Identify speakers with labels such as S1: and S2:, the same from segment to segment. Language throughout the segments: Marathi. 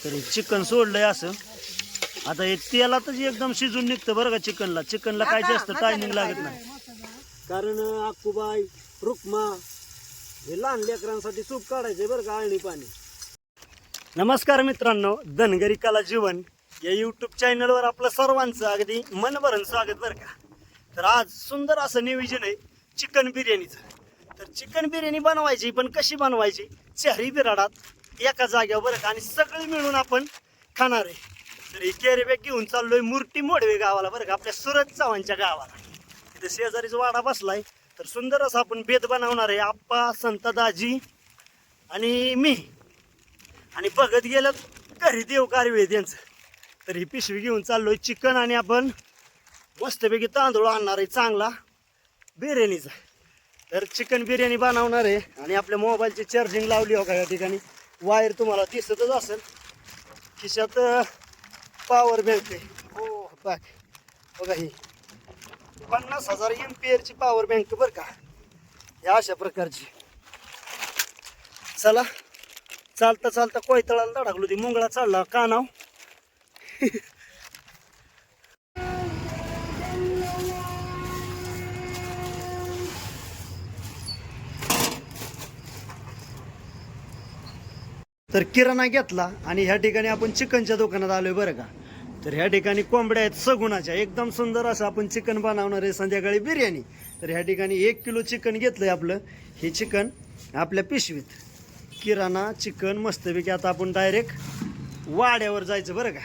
S1: तर चिकन सोडलंय असं आता हे तेलातच एकदम शिजून निघतं बरं का चिकनला काय जास्त टायमिंग लागत नाही कारण अक्कूबाई रुक्मा हे लहान लेकरांसाठी सूप काढायचंय बरं का आळणी पाणी. नमस्कार मित्रांनो, धनगरी कला जीवन या यूट्यूब चॅनलवर आपलं सर्वांचं अगदी मनभरून स्वागत बरं का. तर आज सुंदर असं नियोजन आहे चिकन बिर्याणीचं. तर चिकन बिर्याणी बनवायची पण कशी बनवायची, शहरी बिराडात एका जाग्यावर बरं का, आणि सगळी मिळून आपण खाणार आहे. तर ही कॅरी बॅग घेऊन चाललोय मूर्ती मोडवे गावाला बरं का, आपल्या सुरत चव्हाणच्या गावाला. तिथे शेजारीच वाडा बसलाय. तर सुंदर असं आपण बेत बनवणार आहे, आप्पा, संत दाजी आणि मी. आणि बघत गेलं घरी देव कारवे त्यांचं. तर ही पिशवी घेऊन चाललोय चिकन आणि आपण मस्तपैकी तांदूळ आणणार आहे चांगला बिर्याणीचा. तर चिकन बिर्याणी बनवणार आहे आणि आपल्या मोबाईलची चार्जिंग लावली हो का या ठिकाणी. वायर तुम्हाला दिसतच असेल, खिशात पॉवर बँक आहे. हो बघ बघा, ही 50,000 MPH पॉवर बँक बरं का, या अशा प्रकारची. चला चालता चालता कोयतळाला धडकलो, ती मुंगळा चढला कानाव. तर किराणा घेतला आणि ह्या ठिकाणी आपण चिकनच्या दुकानात आलोय बरं का. तर ह्या ठिकाणी कोंबड्या आहेत सगुणाच्या, एकदम सुंदर असं आपण चिकन बनवणार आहे संध्याकाळी बिर्याणी. तर ह्या ठिकाणी 1 किलो चिकन घेतलंय आपलं. हे चिकन आपल्या पिशवीत, किराणा चिकन मस्तपैकी. आता आपण डायरेक्ट वाड्यावर जायचं बरं का.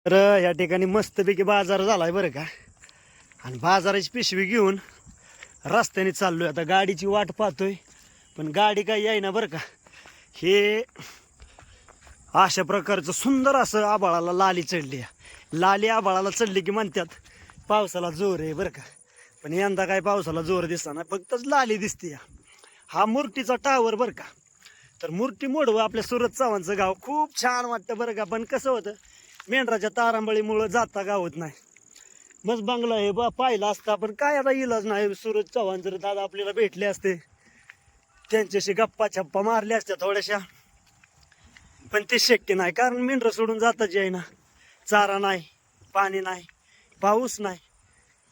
S1: तर ह्या ठिकाणी मस्तपैकी बाजार झालाय बरं का, आणि बाजाराची पिशवी घेऊन रस्त्याने चाललोय. आता गाडीची वाट पाहतोय पण गाडी काही येईना बरं का. हे अशा प्रकारचं सुंदर असं आभाळाला लाली चढली. लाली आभाळाला चढली की म्हणतात पावसाला जोर आहे बरं का, पण यंदा काय पावसाला जोर दिसता नाही, फक्तच लाली दिसते. हा मूर्तीचा टावर बरं का. तर मूर्ती मोडवं आपल्या सुरत चव्हाणचं गाव खूप छान वाटतं बरं का. पण कसं होतं, मेंढराच्या तारांबळीमुळं जाता गावत नाही. मग बंगला हे बा पाहिला असता, पण काय आता इलाज नाही. सुरत चव्हाण जर दादा आपल्याला भेटले असते, त्यांच्याशी गप्पा छप्पा मारल्या असत्या थोड्याशा, पण ते शक्य नाही कारण मेंढरं सोडून जाताच येईना. चारा नाही, पाणी नाही, पाऊस नाही,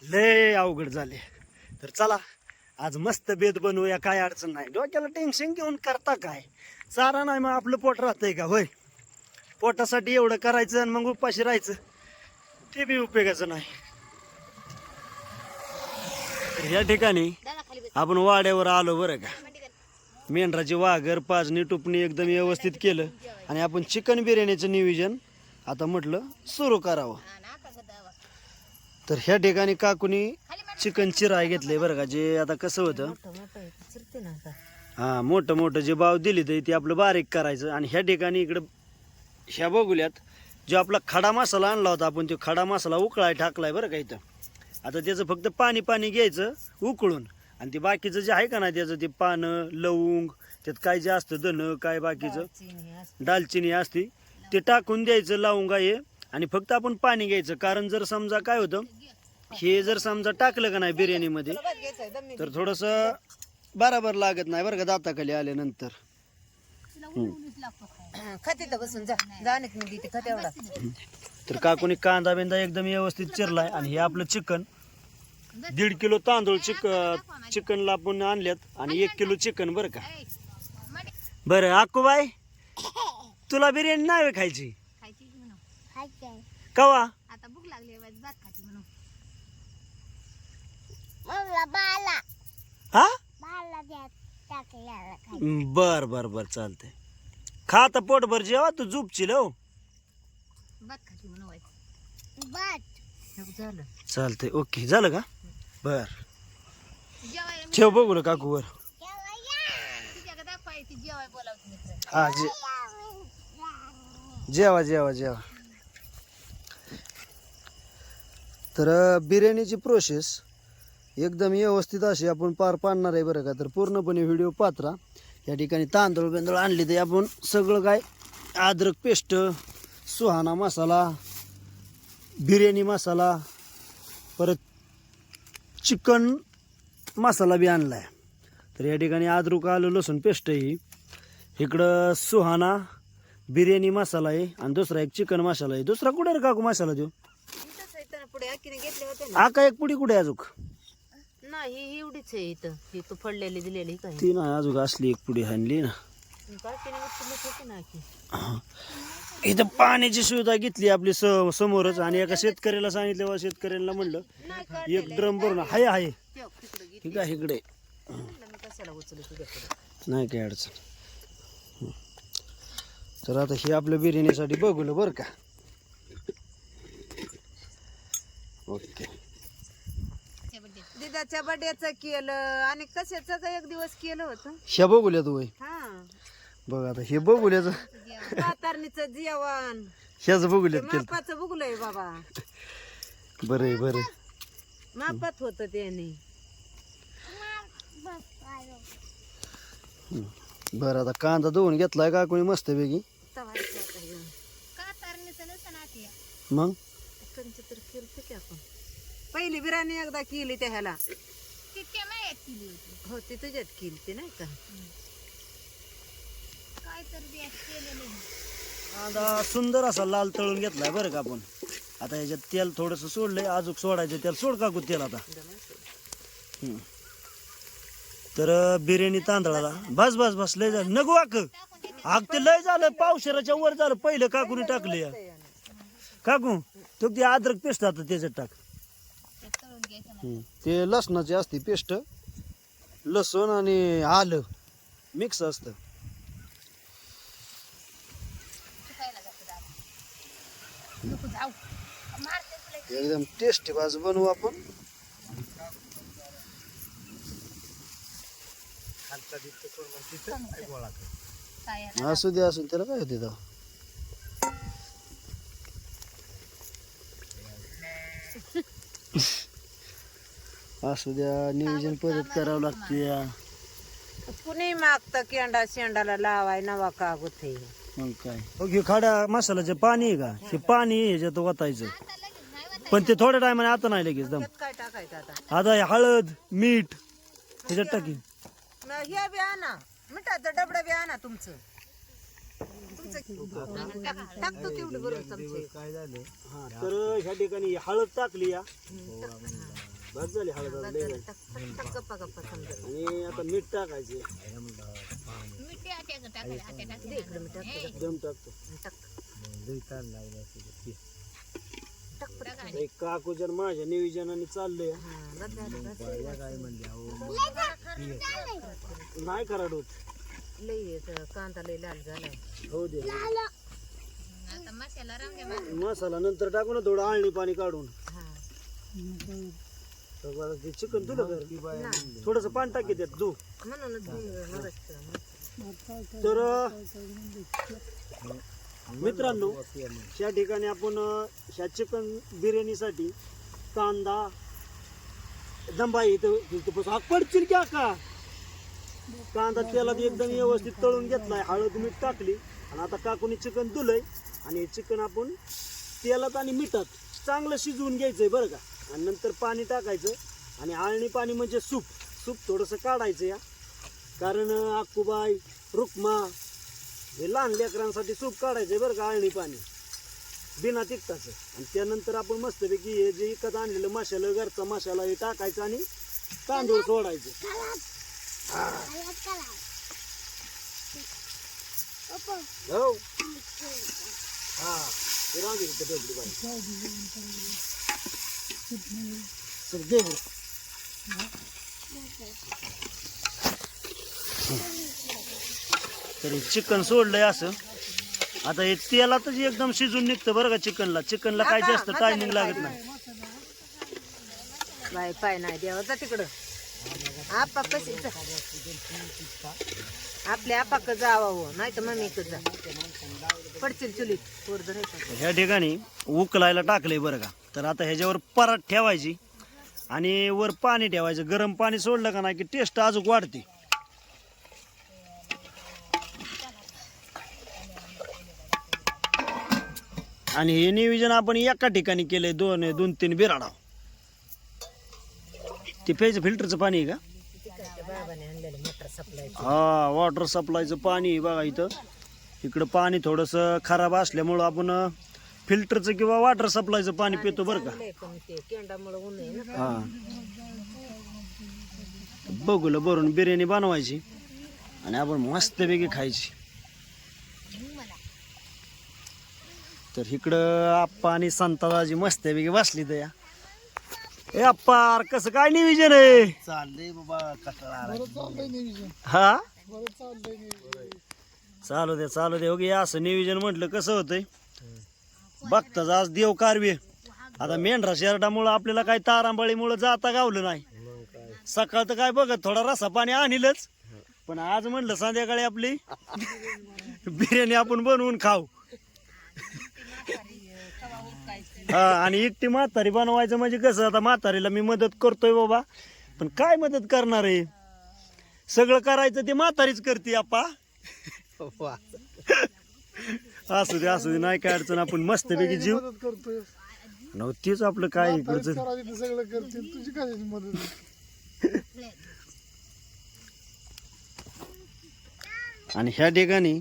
S1: लय अवघड झाले. तर चला आज मस्त बेत बनवूया, काय अडचण नाही. डोक्याला टेन्शन घेऊन करता काय, चारा नाही मग आपलं पोट राहतंय का होय. पोटासाठी एवढं करायचं आणि मग उपाशी राहायचं, ते बी उपयोगाचं नाही. या ठिकाणी आपण वाड्यावर आलो बरं का. मेंढराची वाघर पाजणी टुपणी एकदम व्यवस्थित केलं आणि आपण चिकन बिर्याणीचं नियोजन आता म्हटलं सुरू करावं. तर ह्या ठिकाणी काकूनी चिकन चिराय घेतलंय बरं का. जे आता कसं होतं, हा मोठं मोठं जे बाव दिली तर ते आपलं बारीक करायचं. आणि ह्या ठिकाणी इकडं ह्या बघूल्यात जो आपला खडा मसाला आणला होता आपण, तो खडा मसाला उकळाय टाकलाय बरं का इथं. आता त्याचं फक्त पाणी घ्यायचं उकळून, आणि ते बाकीचं जे आहे का नाही त्याचं ते पानं लवंग त्यात काय जे असतं धन काय बाकीचं दालचिनी असते ते टाकून द्यायचं लवंगा हे, आणि फक्त आपण पाणी घ्यायचं. कारण जर समजा काय होतं, हे जर समजा टाकलं का नाही बिर्याणीमध्ये तर थोडंसं बराबर लागत नाही बरं का दाताखाली आल्यानंतर. तर काकूनी कांदा बिंदा एकदम व्यवस्थित चिरलाय. आणि हे आपलं चिकन 1.5 किलो तांदूळ चिकनला आपण आणल्यात आणि 1 किलो चिकन बरं का. बरं अक्कूबाई, तुला बिर्याणी नाही खायची कवा?
S2: आता भूक लागली भात खायची म्हणून.
S1: हा बर बर बर चालतंय, खा आता पोटभर जेवा, तू झोपशील हो.
S2: भात खायची म्हणून झालं.
S1: चालतंय ओके झालं का. बर
S2: जेवाय
S1: ठेव बघू काकूवर.
S2: तिच्याकडे दाखवायची जेवाय बोलावती मित्र.
S1: हा जेवा जेवा जेवा. तर बिर्याणीची प्रोसेस एकदम व्यवस्थित अशी आपण पार पाडणार आहे बरं का. तर पूर्णपणे व्हिडिओ पात्रा. या ठिकाणी तांदूळ बिंदूळ आणले ते आपण सगळं काय, अद्रक पेस्ट, सुहाना मसाला, बिर्याणी मसाला, परत चिकन मसाला बी आणलाय. तर या ठिकाणी अद्रक आलं लसूण पेस्ट ही इकडं सुहाना बिर्याणी मसाला आहे आणि दुसरा एक चिकन मसाला आहे. दुसरा कुठे रे काकू मसाला देऊ?
S2: इथंच आहे तर पुढे आखीने घेतले होते ना.
S1: आका एक पुडी कुठे अजून?
S2: नाही ही एवढीच आहे इथं. ही तू फडलेली दिलेली काय
S1: ती ना अजून असली एक पुडी आणली ना.
S2: आखीने उचलत होती ना आखी.
S1: इथं पाण्याची सुविधा घेतली आपली समोरच आणि एका शेतकऱ्याला सांगितलं वा शेतकऱ्याला म्हणलं
S2: नाही
S1: एक ड्रम भरून आहे आहे
S2: ठेव तिकडे घे.
S1: ठीक आहे इकडे
S2: म्हणलं मी कशाला उचलू तुझ्याकडे.
S1: नाही काय अडचण. तर आता हे आपल्या बिर्याणीसाठी बघूलं बरं का. ओके.
S2: दिदाच्या बड्याचं केलं आणि कशाचं का एक दिवस केलं होतं.
S1: ह्या बघूल्या तू
S2: हा
S1: बघ आता हे बघूल्याचं
S2: कातरणीचं जेवण
S1: ह्याच बघूल्यात केलं.
S2: मापाचं बघलंय बाबा.
S1: बरं आहे बरं आहे.
S2: मापात होत त्याने.
S1: बरं आता कांदा धुवून घेतलाय का कोणी मस्त पैकी. मग
S2: तर केलं की आपण पहिली बिर्याणी एकदा केली त्या ह्याला. हो ती तुझ्यात केली ती नाही का.
S1: कांदा सुंदर असा लाल तळून घेतलाय बरं का आपण. आता ह्याच्यात तेल थोडस सोडलंय अजून सोडायचं. तेल सोड काकू तेल आता. तर बिर्याणी तांदळाला बस बस बस लय झालं नको आग ते लय झालं. पावशेराच्या वर झालं. पहिलं काकूने टाकले काकू तो ती अद्रक पेस्ट आता त्याच्यात टाक. ते लसणाची असते पेस्ट. लसूण आणि आलं मिक्स असतं. एकदम टेस्टी बाजू बनवू आपण. असू दे असून त्याला काय होते तेव्हा. असू द्या नियोजन पद्धत करावं लागते.
S2: कुणी मागत केंडा शेंडाला लावाय नवा का गुथे.
S1: मग काय हे खाड्या मसाल्याचं पाणी आहे का हे पाणी ह्याच्यात ओतायचं. पण ते थोड्या टायमाने आता नाही लगेच दम.
S2: काय टाकायचं आता.
S1: आता हे हळद मीठ ह्याच्यात टाकी.
S2: हे बी आणा मिठाचं डबडं बी आणा तुमचं. टाकतो तेवढी बरोबर चमचे.
S1: तर ह्या ठिकाणी हळद टाकली या बस झाली हळद.
S2: गप्पा गप्पा समजा.
S1: आणि आता मीठ टाकायचे. दम टाकतो. काकूच्या माझ्या नियोजनाने चाललंय. नाही खराड होत.
S2: लई कांदा लई लाल झालाय.
S1: हो दे मसाला नंतर टाकू ना थोडं आळणी पाणी काढून. ते चिकन तुला थोडस पाणी टाकी त्यात तू. तर मित्रांनो या ठिकाणी आपण ह्या चिकन बिर्याणीसाठी कांदा दंबाई इथं पडतील क्या का. कांदा तेलात एकदम व्यवस्थित तळून घेतलाय. हळद मीठ टाकली आणि आता काकूने चिकन धुलंय आणि चिकन आपण तेलात आणि मिठात चांगलं शिजवून घ्यायचंय बरं का. आणि नंतर पाणी टाकायचं आणि आळणी पाणी म्हणजे सूप. सूप थोडंसं काढायचं या कारण अक्कूबाई रुक्मा हे लहान लेकरांसाठी सूप काढायचंय बरं का. आळणी पाणी बिना तिखटाचं. आणि त्यानंतर आपण मस्तपैकी हे जे विकत आणलेलं मसाला घरचा मसाला हे टाकायचं आणि तांदूळ सोडायचं. हो हा ते राहू दे तिथं बाई. चल दे बरं. तरी चिकन सोडलंय असं. आता हे तेलातच एकदम शिजून निघतं बरं का. चिकनला काय जास्त टायमिंग लागत नाही.
S2: बाय पाय नाही देवाचा तिकडं. आपा कशी आपल्या आपाक जावं नाही तर मम्मी जा पडतील चुलीत.
S1: ह्या ठिकाणी उकलायला टाकलंय बरं का. तर आता ह्याच्यावर परात ठेवायची आणि वर पाणी ठेवायचं. गरम पाणी सोडलं का नाही की टेस्ट अजून वाढते. आणि हे नियोजन आपण एका ठिकाणी केलंय. 2-3 बिराडा. ते प्यायचं फिल्टरचं पाणी आहे का.
S2: सप्लाय
S1: हा वॉटर सप्लायचं पाणी आहे बघा इथं. इकडं पाणी थोडंसं खराब असल्यामुळं आपण फिल्टरचं किंवा वॉटर सप्लायचं पाणी पितो बरं का.
S2: पण ते केंडामुळे ऊन आहे ना.
S1: हा बघूला भरून बिर्याणी बनवायची आणि आपण मस्तपैकी खायची. तर इकडं आप्पा आणि संताजी मस्तपैकी बसली तर या. ए आप्पा अरे कसं काय नियोजन आहे?
S3: चाललंय बाबा कटाळा.
S1: हा चालू दे हो की असं नियोजन म्हटलं कसं होतंय बघताच आज देव कारवे. आता मेंढरा शेरडामुळं आपल्याला काही तारांबळीमुळं जाता गावलं नाही. सकाळ तर काय बघत थोडा रसा पाणी आणीलच, पण आज म्हणलं संध्याकाळी आपली बिर्याणी आपण बनवून खाऊ. हा आणि एकटी म्हातारी बनवायचं म्हणजे कसं, आता म्हातारीला मी मदत करतोय बाबा, पण काय मदत करणार आहे, सगळं करायचं ते म्हातारीच करते आपा. असू दे नाही काय अडचण, आपण मस्तपैकी जीव नव्हतीच आपलं काय इकडचं. आणि ह्या ठिकाणी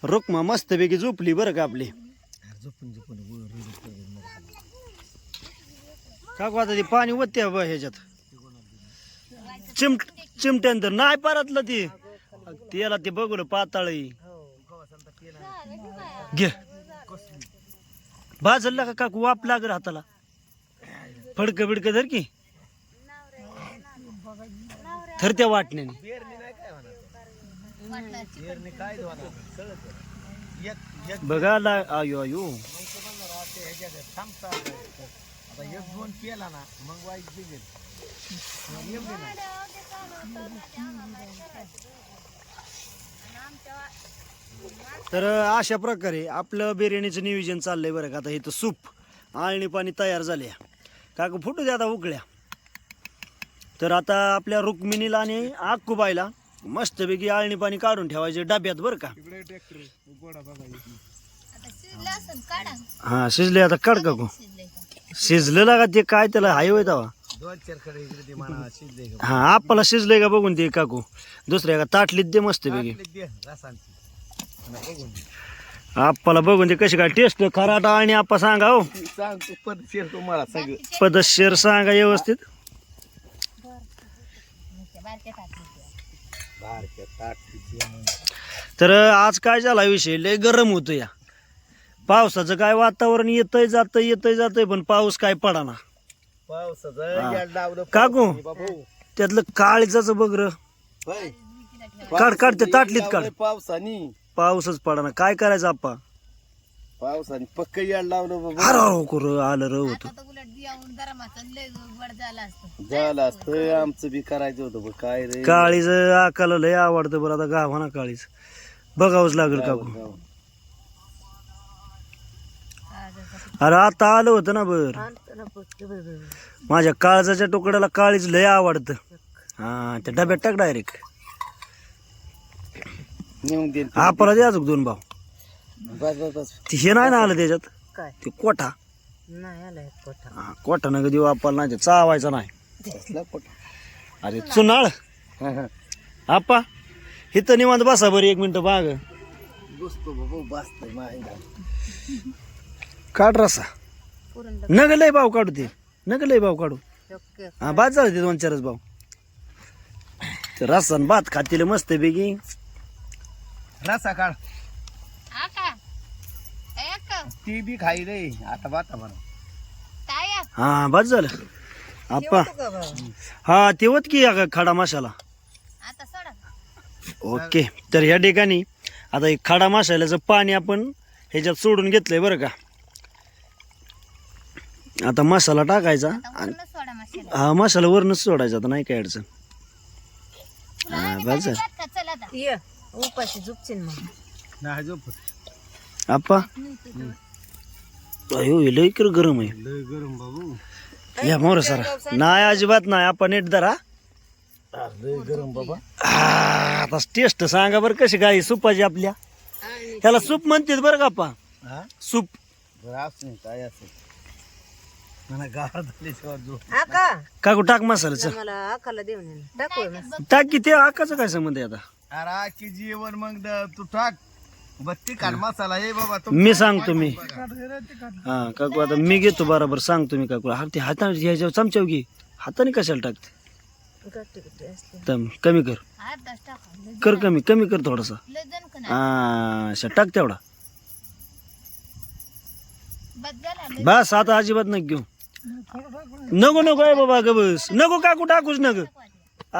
S1: रुक्मा मस्तपैकी झोपली बरं का आपली. का आता ते पाणी ओतते बा ह्याच्यात चिमट्यानंतर नाही परतलं ती त्याला ते बघू पाताळ घे भाजला का काकू वाप लाग हाताला फडक बिडक धर की थरत्या वाटण्याने. बघा आयो आयो तर अशा प्रकारे आपलं बिर्याणीचं नियोजन चाललंय बरं का. आता इथं सूप आळणी पाणी तयार झाले काकू फुटू दे आता उकळ्या. तर आता आपल्या रुक्मिणीला आणि आक्कूबाईला मस्तपैकी आळणी पाणी काढून ठेवायचे डब्यात बरं का. हा शिजले आता काढ काकू. शिजलेला का ते काय त्याला हाय होय तवा. हा आपल्याला शिजलंय का बघून ते काकू दुसऱ्या का ताटलीत दे मस्तपैकी. आपल्याला बघून ते कशी काय टेस्ट खराटा आणि आपा सांगा हो. पद्धतशीर सांगा व्यवस्थित. तर आज काय झाला विषय, लय गरम होतं या. पावसाचं काय वातावरण येतंय जातंय पण पाऊस काय पडाना. काकू त्यातलं काळीचं बघ र. काढ ते ताटलीत काढ. पाऊसच पडाना काय करायचं आपा.
S3: पावसाने पक्क याड लावलं
S1: हर आलं र होत
S3: झालं असतं. आमचं बी करायचं होतं काय रे.
S1: काळीच आकाला लय आवडतं बरं. आता गावाना काळीच बघावंच लागेल काकू. अरे आता आलं होतं ना बर. माझ्या काळजाच्या तुकड्याला काळीच लय आवडतं. हा त्या डब्यात टाक डायरेक्ट. आपल्याला द्या अजून 2 भाव. हे नाही ना आलं त्याच्यात
S2: काय
S1: ते कोठा.
S2: नाही आलाय कोठा.
S1: कोठा नका देऊ आपल्याला नाही चावायचा नाही. अरे चुनाळ आपा इथं निवांत बसा बरं 1 मिनिट बाग. काढ रसा. नग लय भाव काढू ते लय भाव काढू. हा भात झालं ते 2-4च भाव. ते रसा भात खातील मस्त पैकी.
S3: रसा काढ ती बी खाई रे आता बाता म्हणा.
S1: हा भात झालं आपा. हा तेवत की खडा मसाला. ओके तर ह्या ठिकाणी आता एक खडा मसाल्याचं पाणी आपण ह्याच्यात सोडून घेतलंय बरं का. आता मसाला टाकायचा आणि हा मसाला वरणच सोडायचा. आता नाही काय अडचण. हा बस
S2: ये उपाशी झुपचिन मग
S3: नाही झोप
S1: आपा. अयो लय कर गरम आहे.
S3: लय गरम बाबू.
S1: या मोर सरा नाही अजिबात नाही. आपण नीट धरा.
S3: लय गरम बाबा.
S1: आता टेस्ट सांगा बरं कशी काय सुपाची आपल्या. त्याला सूप म्हणतात बरं का आपा. सूप
S3: असं काय असं
S2: आका
S1: काकू टाक मसाल्याचं
S2: मला आकाला देऊन ये. टाकू मस्त.
S1: टाक की ते आकाचं काय संबंध आहे आता
S3: अरे की जेवण मग तू टाक बत्ती काढ मसाला हे बाबा तू
S1: मी सांगतो मी हा काकू आता मी घेतो बरोबर सांगतो मी काकू हा ते हाताने ह्याच्यावर चमच्यावर घे हाताने कशाला टाकते
S2: गट्टी गट्टी असते.
S1: तर कमी कर कमी कमी कर थोडासा हा अशा टाक तेवढा बस आता अजिबात नको घेऊ नको नको आहे बाबा ग बस नको काकू टाकूच नग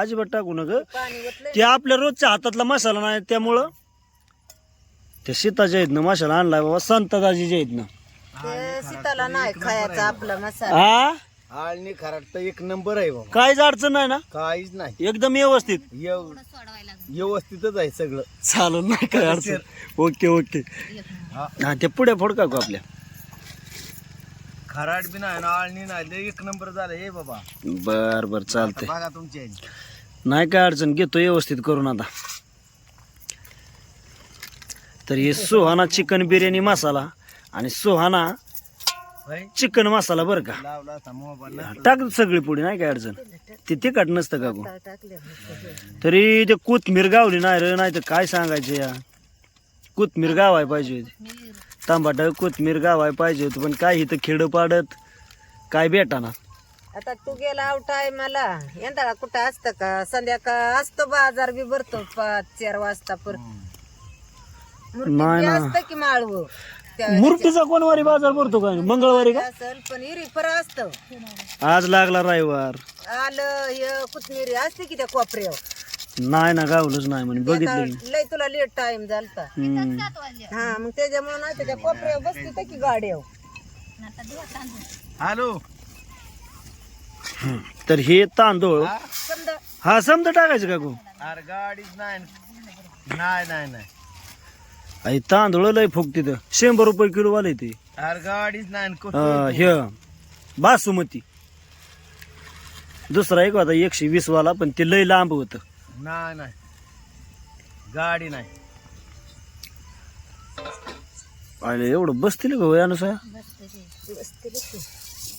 S1: अजिबात टाकू नग
S2: पाणी ओतलंय.
S1: ते आपल्या रोजच्या हातातला मसाला नाही त्यामुळं त्या सीताच्या आहेत ना मसाला आणलाय बाबा संतदाजीच्या आहेत ना
S2: ते सीताला नाही खायचा आपला मसाला.
S1: हा
S3: आळणी खराट तर एक नंबर आहे बाबा
S1: काहीच अडचण नाही ना
S3: काहीच नाही
S1: एकदम व्यवस्थित
S3: व्यवस्थितच आहे सगळं
S1: चालून नाही काय अडचण ओके ओके हा ते पुढे फोड काकू आपल्या
S3: खराट बी नाही ना आळणी नाही लय एक नंबर झालं हे बाबा
S1: बर बर चालतंय
S3: बघा तुमची
S1: नाही काय अडचण घेतो व्यवस्थित करून आता तर हे सुहाना चिकन बिर्याणी मसाला आणि सुहाना चिकन मसाला बरं का
S3: लावला असा मोबाईल
S1: टाक सगळी पुढे नाही काय अडचण ते तिखट नसतं काकू
S2: टाकले मस्त.
S1: तरी ते कोथमीर गावली नाही रे नाही तर काय सांगायचं या कोथमीर गावाय पाहिजे होती तांबाटा कोथमीर गावाय पाहिजे होतं पण काय इथं खेड पाडत काय भेटाना
S2: आता तू गेला आवटाय मला यंदा कुठं असतं का संध्याकाळ असतो बाजार बी भरतो 5-4 वाजता पर
S1: नाही ना.
S2: असतं की माळव
S1: मूर्तीचा कोणवारी बाजार भरतो काय मंगळवारी का
S2: असल पण इरीफर असतं.
S1: आज लागला रविवार
S2: आलं हे कोथमिरी असते की त्या कोपऱ्यावर
S1: नाही ना गावलंच नाही म्हणे बघितलं की.
S2: लय तुला लेट टाइम झालता
S1: हम्म.
S2: हा मग त्याच्यामुळे नाही त्या कोपऱ्यावर बसते की गाड्यावर.
S3: हॅलो
S1: तर हे तांदूळ
S2: समजा
S1: हा समजा टाकायचं काकू
S3: अरे गाडीच नाही नाही नाही नाही
S1: आई तांदूळ लय फुकते तर 100 रुपये किलो वाले ते
S3: अरे गाडीच नाही
S1: हे बासुमती दुसरा एक होता 120 वाला पण ते लय लांब होत
S3: नाही नाही गाडी नाही
S1: आले एवढं बसतील का यानुसार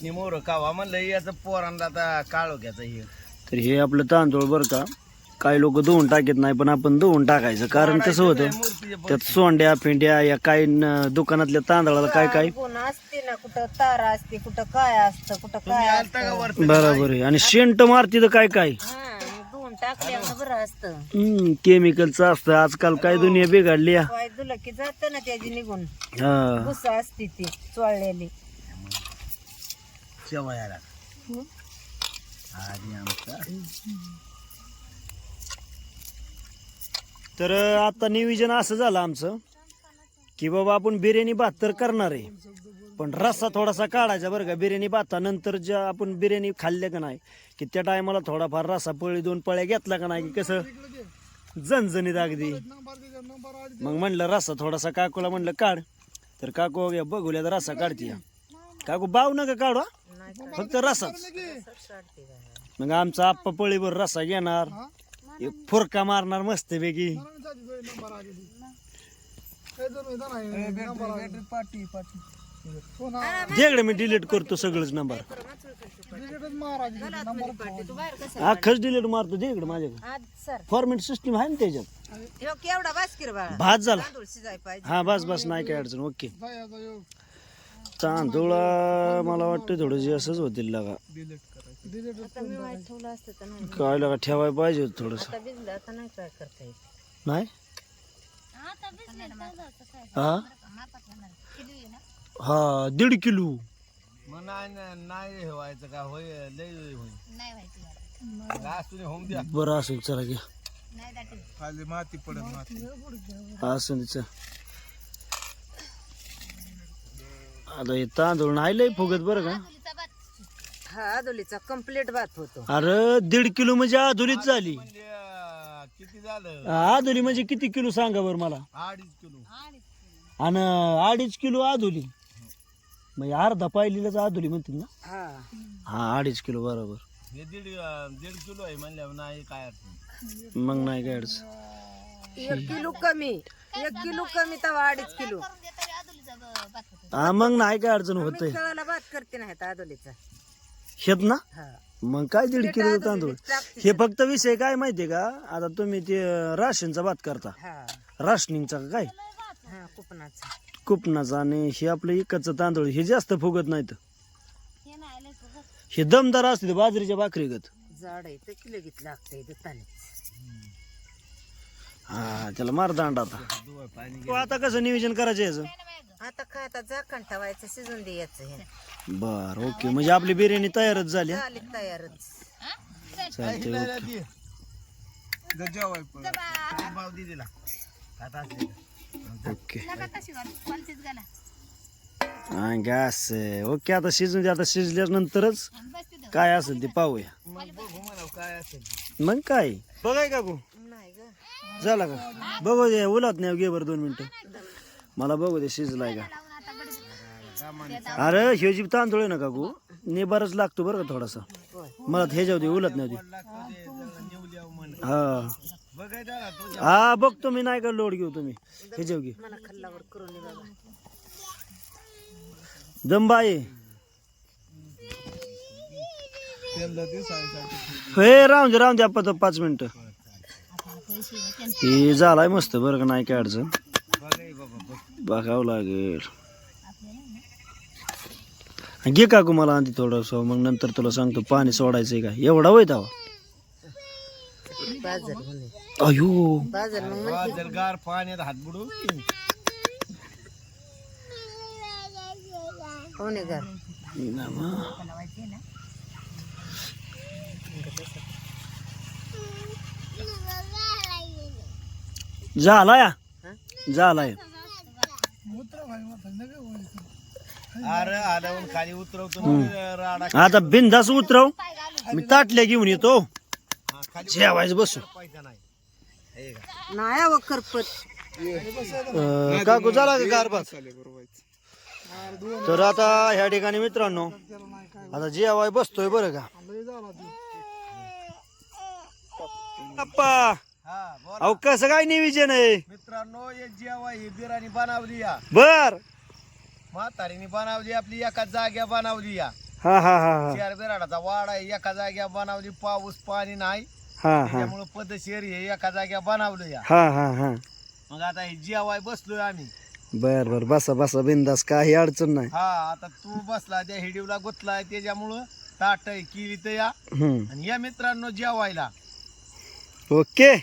S3: निमोर कावा म्हणलं याचं पोरांना आता काळो घ्यायचं हे
S1: तर हे आपलं तांदूळ बरं का काही लोक धुवून टाकत नाही पण आपण धुवून टाकायचं कारण कसं होतं त्यात सोंड्या पिंड्या या काही दुकानातल्या तांदळाला काय काय
S2: गुण असते ना कुठं तारा असते कुठं काय असतं कुठं काय असतं.
S1: बरोबर आहे आणि शेंट मारती तर काय काय
S2: हा धुवून टाकल्यावर बरं असतं.
S1: केमिकलचं असतं आजकाल काय दुनिया बिघडली आहे.
S2: पाय दुला की जात ना त्याची निघून
S1: हा
S2: गुस्सा असते ती चोळलेली.
S3: शेवयाला आधी आमचा
S1: तर आता नियोजन असं झालं आमचं की बाबा आपण बिर्याणी भात तर करणार आहे पण रस्सा थोडासा काढायचा बरं का बिर्याणी भातानंतर ज्या आपण बिर्याणी खाल्ल्या का नाही की त्या टायमाला थोडाफार रस्सा पळी 2 पळ्या घेतला का नाही की कसं झणझणीत अगदी मग म्हणलं रस्सा थोडासा काकूला म्हणलं काढ तर काकू बघूल्या तर रस्सा काढते काकू बाव नका काढू हा. फक्त रस्साच मग आमचा आप्पा पळीवर रस्सा घेणार एक फुरका मारणार मस्तपैकी जेकडे मी डिलीट करतो सगळंच नंबर अख्खच डिलीट मारतो जेकडे माझ्याकडे फॉर्मेट सिस्टीम आहे ना त्याच्यात
S2: केवढा बास्किर बाळा
S1: भात झाला
S2: तांदूळ शिजाय पाहिजे.
S1: हा बस बस नाही काय अडचण ओके तांदूळ मला वाटतं थोडं असंच होतील लागा
S2: आता मी वाईट ठेवलं असतं तर नाही.
S1: काय लागा ठेवायला पाहिजे होतं थोडस
S2: आता भिजलं आता नाही काय करता येत.
S1: नाही हा हा 1.5 किलो
S3: मग नाही व्हायचं का होय लय होईल असू होऊन द्या
S1: बरं असेल चला घ्या
S3: खाली माती पडत माती
S1: असं चल आता हे तांदूळ नाही लय फुगत बरं का
S2: हा आदोलीचा कम्प्लीट भात होतो.
S1: अरे 1.5 किलो म्हणजे आधुलीच झाली
S3: किती झालं
S1: आधुली म्हणजे किती किलो सांगा बरं मला
S3: 2.5 किलो
S1: आणि 2.5 किलो आधुली म्हणजे अर्धा पायलीलाच आधुली म्हणतील ना
S2: हा
S1: हा 2.5 किलो बरोबर
S3: हे 1.5 किलो आहे म्हणल्यावर नाही काय अडचण
S1: मग नाही काय अडचण
S2: 1 किलो कमी 1 किलो कमी तवा 2.5 किलो
S1: हा मग नाही काय अडचण होतंय.
S2: कळाला भात करते नाही आदोलीचा.
S1: शेत ना
S2: हा
S1: मग काय 1.5 किलो तांदूळ.
S2: टाकते.
S1: हे फक्त विषय काय माहितीये का, आता तुम्ही ते राशनचा भात करता,
S2: हा
S1: राशनिंगचा का काय
S2: हा कुपनाचा.
S1: कुपनाचा, आणि हे आपलं इकडचं तांदूळ हे जास्त फुगत नाहीत. हे दमदार असते बाजरीच्या भाकरीगत.
S2: झाड आहे तर किलो घेत लागतंय दुताने.
S1: हा त्याला मार दांड आता. तो आता कसं नियोजन करायचं याचं.
S2: आता काय आता झाकण ठेवायचं शिजून द्यायचं हे.
S1: बर ओके, म्हणजे आपली बिर्याणी तयारच झाली.
S2: झाली तयारच.
S1: चालते ओके. ओके हा गॅस ओके. आता शिजून दे. आता शिजल्यानंतरच काय असेल ते पाहूया. मग काय बघाय का गो
S2: नाही ग
S1: झाला का बघू दे. उलात नाही घे बरं 2 मिनिटं मला बघू दे शिजलाय का. अरे हे जी तांदूळ आहे ना का गो निबारच लागतो बरं का थोडासा. मला हे जाऊ दे उलत नाही हा हा बघतो मी. नाही का लोड घेऊ तुम्ही हे जाऊ घे
S2: मला खाल्लावर करून दे बाबा.
S1: दमबाई हे राहून दे आपण 5 मिनिटं. हे झालाय मस्त बरं का, नाही काय अडचण. बघावं लागेल. घे काकू मला आधी थोडस, मग नंतर तुला सांगतो पाणी सोडायचंय का. एवढा होय तवा.
S2: बाजार म्हणे.
S1: अयो
S2: बाजार मग म्हणते
S3: गार पाण्यात हात बुडू.
S2: कोणी घर
S1: झालाय झालाय.
S3: अरे आल्यावर खाली उतरवतो राडा.
S1: आता बिंदास उतरव. मी ताटल्या घेऊन येतो. जेवायचं बसू.
S2: नाही अव करपत.
S1: काकू झाला का गारभात. तर आता ह्या ठिकाणी मित्रांनो आता जेवाय बसतोय बरं का. अप्पा अहो कसं काय नियोजन आहे
S3: मित्रांनो. एक जेव्हा ही बिर्याणी बनवली या
S1: बर.
S3: म्हातारीने बनवली आपली एका जाग्या बनवली या.
S1: हा हा हा हा
S3: 4 बिराडाचा वाडा आहे एका जाग्या बनवली. पाऊस पाणी नाही
S1: हा हा
S3: त्यामुळे पद्धतशीर हे एका जाग्या बनवलं या.
S1: हा हा हा
S3: मग आता हे जेवाय बसलोय आम्ही.
S1: बर बर बसा बसा बिंदास काही अडचण नाही.
S3: हा आता तू बसला त्या हिडीवला गुतलाय त्याच्यामुळं ताट केली तर या.
S1: हम्म
S3: आणि या मित्रांनो जेवायला.
S1: ओके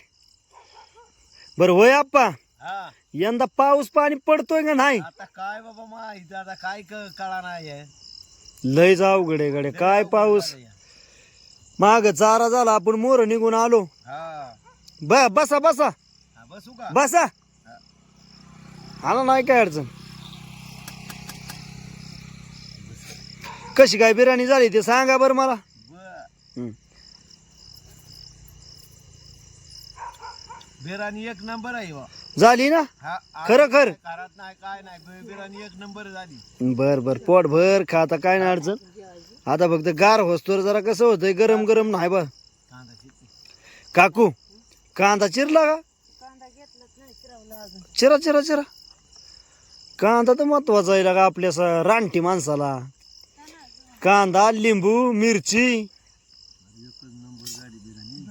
S1: बर होय आप्पा.
S3: हा
S1: यंदा पाऊस पाणी पडतोय का नाही.
S3: आता काय बाबा माहिती आता काय कळा नाही.
S1: लयच अवघड आहे गडे. काय पाऊस माग चारा झाला आपण मोर निघून आलो.
S3: हा
S1: बसा बसा
S3: हा, बसू का.
S1: बसा. आला नाही काय अडचण. कशी काय बिर्याणी झाली ते सांगा बरं मला.
S3: बर. बिर्याणी एक नंबर आहे बा.
S1: झाली ना
S3: हा
S1: खरं खर.
S3: घरात नाही काय नाही बिर्याणी एक नंबर झाली.
S1: बर बर पोट भर खा. आता काय नाही अडचण. आता फक्त गार होस्तोर जरा कसं होतंय गरम गरम नाही बा.
S3: कांदा चिरते.
S1: काकू कांदा चिरला का.
S2: कांदा घेतलाच नाही चिरावला अजून.
S1: चिरा चिरा चिरा. कांदा तर महत्वाचा आहे का आपल्या रानटी माणसाला. कांदा लिंबू मिरची.
S3: एकच नंबर झाली बिर्याणी.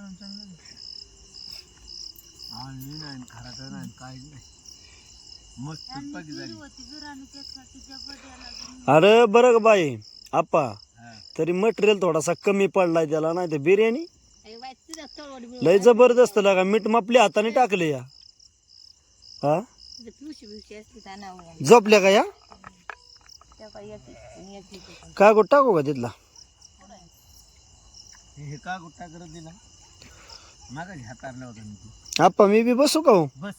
S3: आणि नाही खरात नाही काय नाही मस्त पाकी झाली.
S1: अरे बरं का बाई आप्पा
S3: हा.
S1: तरी मटेरियल थोडासा कमी पडलाय त्याला. नाही तर बिर्याणी लय जबरदस्त लागा. मीठ आपल्या हाताने टाकले या. हा झोपल्या का या. काय गोट टाकू का तिथला.
S3: हे का गुट्टा करत दिला मागाशी हातारला होता मी तू.
S1: आप्पा मी बी बसू का हो.
S3: बस.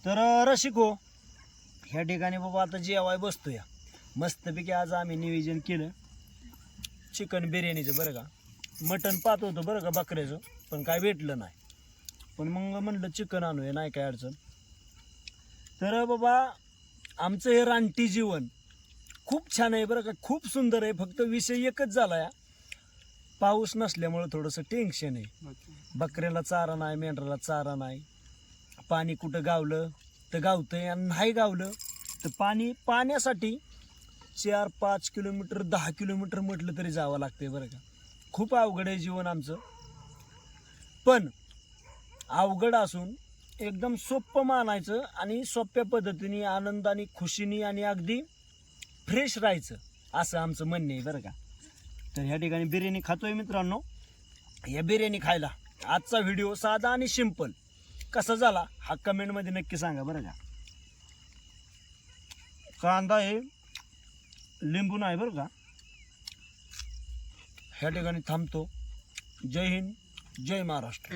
S1: तर रसिक हो ह्या ठिकाणी बाबा आता जेवाय बसतोय. मस्तपैकी आज आम्ही नियोजन केलं चिकन बिर्याणीचं बरं का. मटण पाहत होतं बरं का बकऱ्याचं पण काय भेटलं नाही. पण मग म्हणलं चिकन आणूया नाही काय अडचण. तर बाबा आमचं हे रानटी जीवन खूप छान आहे बरं का. खूप सुंदर आहे. फक्त विषय एकच झाला या पाऊस नसल्यामुळं थोडंसं टेन्शन आहे. बकऱ्याला चारा नाही मेंढराला चारा नाही. पाणी कुठं गावलं तर गावतंय आणि नाही गावलं तर पाण्यासाठी 4-5 किलोमीटर 10 किलोमीटर म्हटलं तरी जावं लागतंय बरं का. खूप अवघड आहे जीवन आमचं. पण अवघड असून एकदम सोपं मानायचं आणि सोप्या पद्धतीने आनंदाने खुशीने आणि अगदी फ्रेश राहायचं असं आमचं म्हणणं आहे बरं का. तर ह्या ठिकाणी बिर्याणी खातोय मित्रांनो. या बिर्याणी खायला आजचा व्हिडिओ साधा आणि सिंपल कसा झाला हा कमेंटमध्ये नक्की सांगा बरं का. कांदा आहे, लिंबू नाही बरं का. ह्या ठिकाणी थांबतो. जय हिंद, जय महाराष्ट्र.